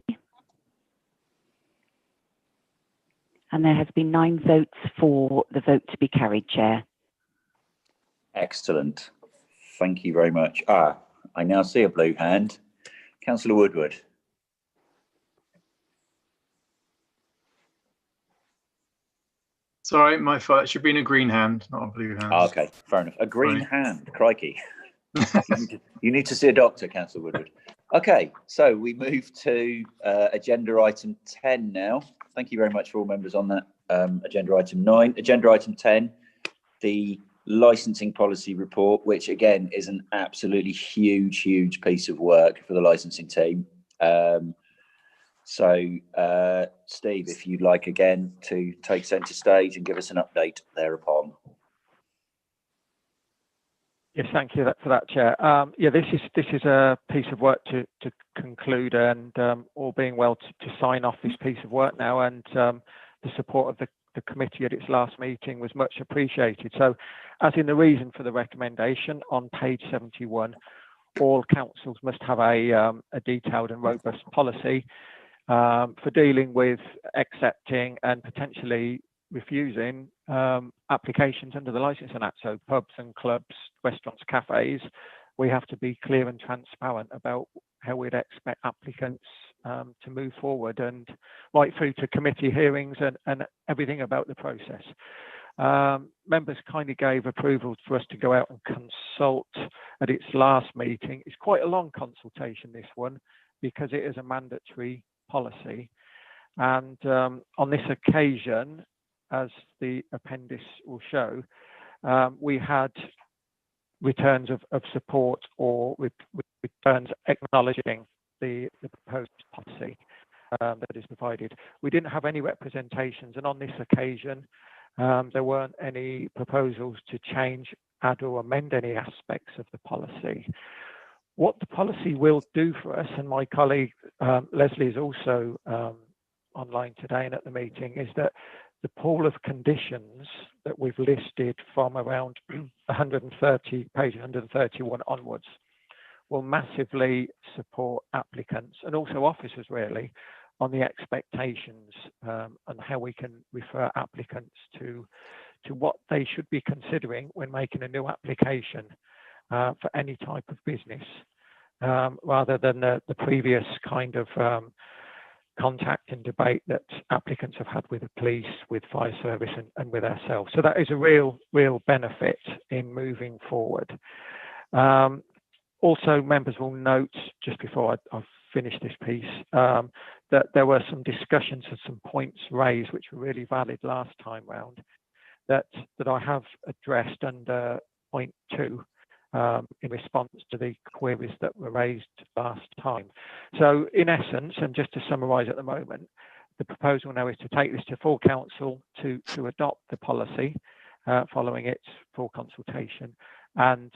And there has been 9 votes for the vote to be carried, Chair. Excellent. Thank you very much. I now see a blue hand. Councillor Woodward. Sorry, my fault. It should be in a green hand, not a blue hand. Okay, fair enough. A green hand, crikey. You need to see a doctor, Councillor Woodward. Okay, so we move to agenda item 10 now. Thank you very much for all members on that. Agenda item 9. Agenda item 10, the licensing policy report, which again is an absolutely huge piece of work for the licensing team. So Steve, if you'd like again to take centre stage and give us an update thereupon. Yes, thank you for that, Chair. Yeah, this is a piece of work to conclude, and all being well to sign off this piece of work now, and the support of the committee at its last meeting was much appreciated. So, as in the reason for the recommendation on page 71, all councils must have a detailed and robust policy for dealing with accepting and potentially refusing applications under the Licensing Act. So pubs and clubs, restaurants, cafes, we have to be clear and transparent about how we'd expect applicants to move forward, and right through to committee hearings and everything about the process. Members kindly gave approval for us to go out and consult at its last meeting. It's quite a long consultation, this one, because it is a mandatory policy. And on this occasion, as the appendix will show, we had returns of support or returns acknowledging the proposed policy that is provided. We didn't have any representations, and on this occasion, there weren't any proposals to change, add or amend any aspects of the policy. What the policy will do for us, and my colleague Leslie is also online today and at the meeting, is that the pool of conditions that we've listed from around 130, page 131 onwards, will massively support applicants and also officers really on the expectations and how we can refer applicants to what they should be considering when making a new application for any type of business, rather than the previous kind of contact and debate that applicants have had with the police, with fire service and with ourselves. So that is a real benefit in moving forward. Also, members will note, just before I finish this piece, that there were some discussions and some points raised which were really valid last time round that I have addressed under point 2 in response to the queries that were raised last time. So in essence, and just to summarise at the moment, the proposal now is to take this to full council to adopt the policy following its full consultation. And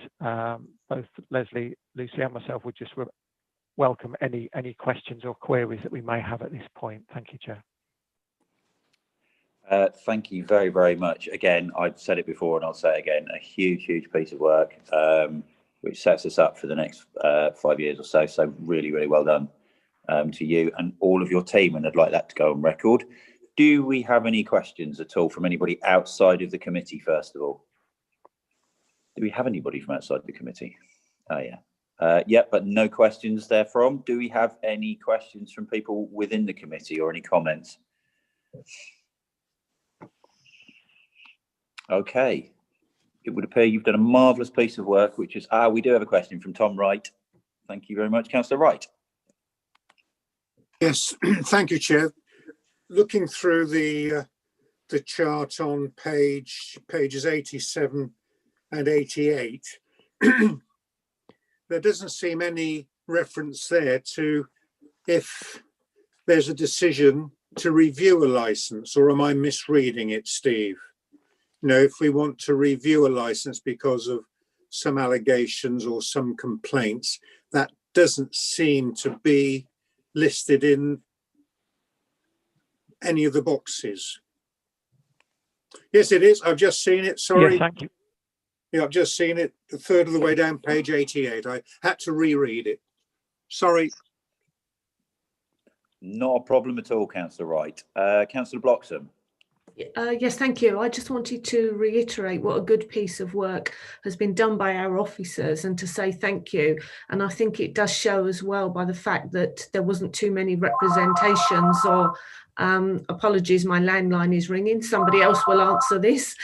both Leslie, Lucy and myself would just welcome any questions or queries that we may have at this point. Thank you, Chair. Thank you very, very much. Again, I've said it before and I'll say it again, a huge piece of work, which sets us up for the next 5 years or so. So really, really well done to you and all of your team. And I'd like that to go on record. Do we have any questions at all from anybody outside of the committee, first of all? Do we have anybody from outside the committee? Oh, yeah. Yeah, but no questions therefrom. Do we have any questions from people within the committee or any comments? Okay. It would appear you've done a marvellous piece of work, which is, we do have a question from Tom Wright. Thank you very much, Councillor Wright. Yes, thank you, Chair. Looking through the chart on pages 87 and 88, there doesn't seem any reference there to if there's a decision to review a license, or am I misreading it, Steve? You know, if we want to review a license because of some allegations or some complaints, that doesn't seem to be listed in any of the boxes. Yes, it is. I've just seen it. Sorry. Yes, thank you. Yeah, I've just seen it, a third of the way down page 88. I had to reread it. Sorry. Not a problem at all, Councillor Wright. Councillor Bloxham. Yes, thank you. I just wanted to reiterate what a good piece of work has been done by our officers and to say thank you. And I think it does show as well by the fact that there wasn't too many representations or apologies, my landline is ringing. Somebody else will answer this.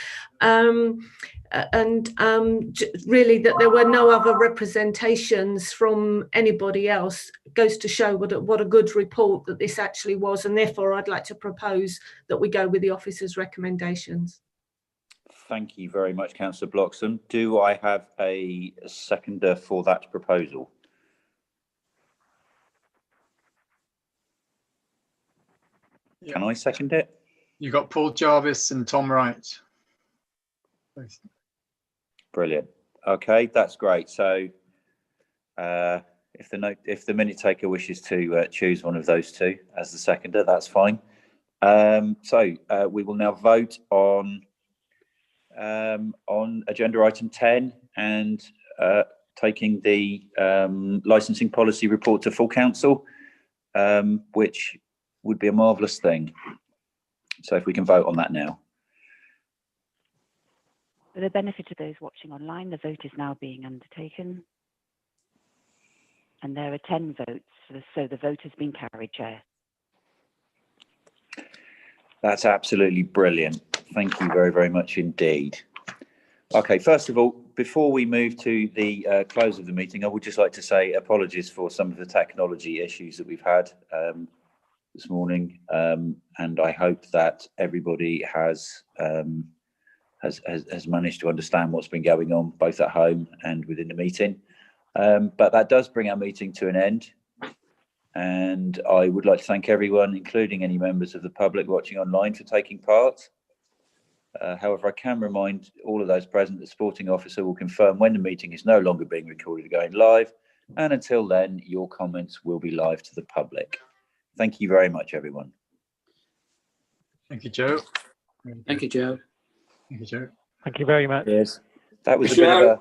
Really that there were no other representations from anybody else goes to show what a good report that this actually was, and therefore I'd like to propose that we go with the officer's recommendations. Thank you very much, Councillor Bloxham. Do I have a seconder for that proposal? Yeah. Can I second it? You got Paul Jarvis and Tom Wright. Brilliant. Okay, that's great. So if the minute taker wishes to choose one of those two as the seconder, that's fine. So we will now vote on agenda item 10 and taking the licensing policy report to full council, which would be a marvellous thing. So if we can vote on that now. For the benefit of those watching online, the vote is now being undertaken. And there are 10 votes, so the vote has been carried, Chair. That's absolutely brilliant. Thank you very, very much indeed. Okay, first of all, before we move to the close of the meeting, I would just like to say apologies for some of the technology issues that we've had this morning, and I hope that everybody has managed to understand what's been going on both at home and within the meeting. But that does bring our meeting to an end. And I would like to thank everyone, including any members of the public watching online, for taking part. However, I can remind all of those present that the sporting officer will confirm when the meeting is no longer being recorded going live. And until then, your comments will be live to the public. Thank you very much, everyone. Thank you, Joe. Thank you, Joe. Thank you, Joe. Thank you very much. Yes, that was a bit of a